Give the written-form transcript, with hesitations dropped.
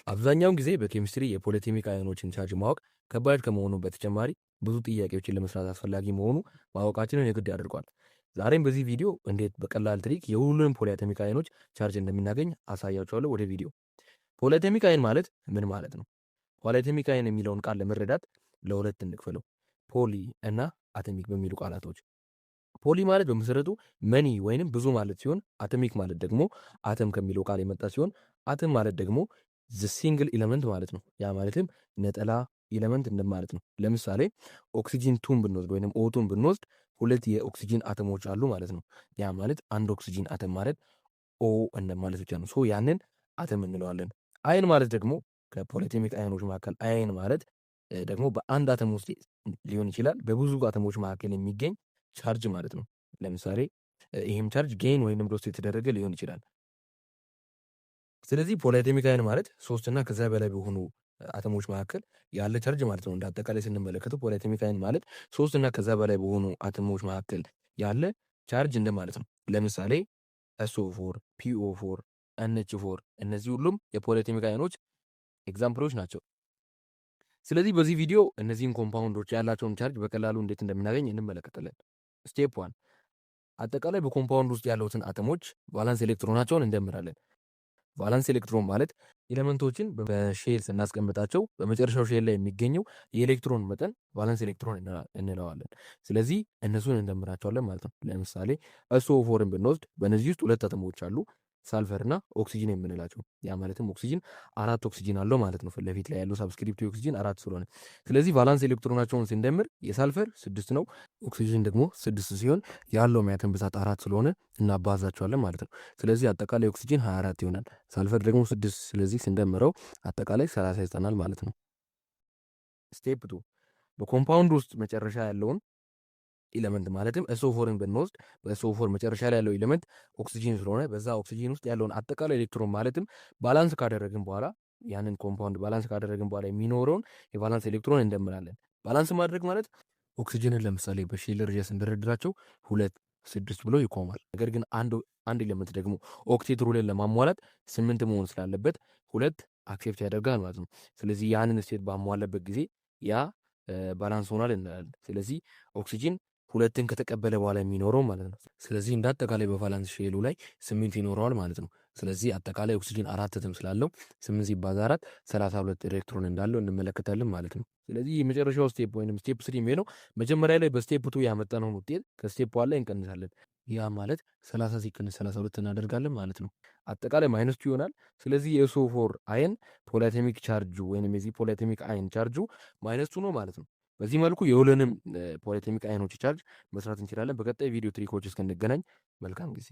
አብዛኛውን ጊዜ በኬሚስትሪ የፖለቲሚክ አዮኖችን ቻርጅ ማወቅ ከባድ ከመሆኑ በተጨማሪ ብዙ ጥያቄዎችን ለመስራት አስፈላጊ መሆኑ ማወቃችንን የግድ ያደርጓል። ዛሬም በዚህ ቪዲዮ እንዴት በቀላል ትሪክ የሁሉንም ፖሊአቶሚክ አዮኖች ቻርጅ እንደምናገኝ አሳያችኋለሁ። ወደ ቪዲዮ። ፖሊአቶሚክ አዮን ማለት ምን ማለት ነው? ፖሊአቶሚክ አዮን የሚለውን ቃል ለመረዳት ለሁለት እንክፈለው፣ ፖሊ እና አቶሚክ በሚሉ ቃላቶች። ፖሊ ማለት በመሰረቱ መኒ ወይንም ብዙ ማለት ሲሆን አቶሚክ ማለት ደግሞ አተም ከሚለው ቃል የመጣ ሲሆን አተም ማለት ደግሞ ሲንግል ኢለመንት ማለት ነው። ያ ማለትም ነጠላ ኢለመንት እንደማለት ነው። ለምሳሌ ኦክሲጂን ቱን ብንወስድ ወይንም ኦቱን ብንወስድ ሁለት የኦክሲጂን አተሞች አሉ ማለት ነው። ያ ማለት አንድ ኦክሲጂን አተም ማለት ኦ እንደማለት ብቻ ነው። ሶ ያንን አተም እንለዋለን። አየን ማለት ደግሞ ከፖሊአቶሚክ አዮኖች መካከል አየን ማለት ደግሞ በአንድ አተም ውስጥ ሊሆን ይችላል በብዙ አተሞች መካከል የሚገኝ ቻርጅ ማለት ነው። ለምሳሌ ይህም ቻርጅ ጌን ወይንም ሎስ የተደረገ ሊሆን ይችላል። ስለዚህ ፖሊአቶሚክ አዮን ማለት ሶስት እና ከዛ በላይ በሆኑ አተሞች መካከል ያለ ቻርጅ ማለት ነው። እንደ አጠቃላይ ስንመለከተው ፖሊአቶሚክ አዮን ማለት ሶስት እና ከዛ በላይ በሆኑ አተሞች መካከል ያለ ቻርጅ እንደማለት ነው። ለምሳሌ SO4፣ PO4፣ NH4 እነዚህ ሁሉም የፖሊአቶሚክ አዮኖች ኤግዛምፕሎች ናቸው። ስለዚህ በዚህ ቪዲዮ እነዚህን ኮምፓውንዶች ያላቸውን ቻርጅ በቀላሉ እንዴት እንደምናገኝ እንመለከታለን። ስቴፕ 1 አጠቃላይ በኮምፓውንድ ውስጥ ያሉትን አተሞች ቫላንስ ኤሌክትሮናቸውን እንደምራለን። ቫላንስ ኤሌክትሮን ማለት ኤሌመንቶችን በሼል ስናስቀምጣቸው በመጨረሻው ሼል ላይ የሚገኘው የኤሌክትሮን መጠን ቫላንስ ኤሌክትሮን እንለዋለን። ስለዚህ እነሱን እንደምራቸዋለን ማለት ነው። ለምሳሌ SO4ን ብንወስድ በእነዚህ ውስጥ ሁለት አተሞች አሉ፣ ሳልፈር እና ኦክሲጂን የምንላቸው። ያ ማለትም ኦክሲጂን አራት ኦክሲጂን አለው ማለት ነው። ፊት ለፊት ላይ ያለው ሳብስክሪፕት ኦክሲጂን አራት ስለሆነ ስለዚህ ቫላንስ ኤሌክትሮናቸውን ስንደምር የሳልፈር 6 ነው፣ ኦክሲጂን ደግሞ 6 ሲሆን ያለው የአተም ብዛት 4 ስለሆነ እናባዛቸዋለን ማለት ነው። ስለዚህ አጠቃላይ ኦክሲጂን 24 ይሆናል፣ ሳልፈር ደግሞ 6። ስለዚህ ስንደምረው አጠቃላይ 30 ይሰጠናል ማለት ነው። ስቴፕ 2 በኮምፓውንድ ውስጥ መጨረሻ ያለውን ኤሌመንት ማለትም SO4ን ብንወስድ በSO4 መጨረሻ ላይ ያለው ኤሌመንት ኦክሲጂን ስለሆነ በዛ ኦክሲጂን ውስጥ ያለውን አጠቃላይ ኤሌክትሮን ማለትም ባላንስ ካደረግን በኋላ ያንን ኮምፓውንድ ባላንስ ካደረግን በኋላ የሚኖረውን የባላንስ ኤሌክትሮን እንደምራለን። ባላንስ ማድረግ ማለት ኦክሲጂንን ለምሳሌ በሼል ደረጃ ስንደረድራቸው 2 6 ብሎ ይቆማል። ነገር ግን አንድ ኤሌመንት ደግሞ ኦክቴት ሩልን ለማሟላት 8 መሆን ስላለበት 2 አክሴፕት ያደርጋል ማለት ነው። ስለዚህ ያንን ስቴት ባሟላበት ጊዜ ያ ባላንስ ሆኗል እንላለን። ስለዚህ ኦክሲጂን 2ን ከተቀበለ በኋላ የሚኖረው ማለት ነው። ስለዚህ እንደ አጠቃላይ በቫላንስ ሼሉ ላይ 8 ይኖረዋል ማለት ነው። ስለዚህ አጠቃላይ ኦክሲጂን 4 አተም ስላለው 8 ሲባዛ 4 32 ኤሌክትሮን እንዳለው እንመለከታለን ማለት ነው። ስለዚህ የመጨረሻው ስቴፕ ወይንም ስቴፕ 3 የሚለው መጀመሪያ ላይ በስቴፕ 2 ያመጣነውን ውጤት ከስቴፕ 1 ላይ እንቀንሳለን። ያ ማለት 30 ሲቀንስ 32 እናደርጋለን ማለት ነው። አጠቃላይ -2 ይሆናል። ስለዚህ የSO4 አየን ፖሊአቶሚክ ቻርጁ ወይንም የዚህ ፖሊአቶሚክ አየን ቻርጁ -2 ነው ማለት ነው። በዚህ መልኩ የሁሉንም ፖሊአቶሚክ አዮኖች ቻርጅ መስራት እንችላለን። በቀጣይ ቪዲዮ ትሪኮች እስክንገናኝ መልካም ጊዜ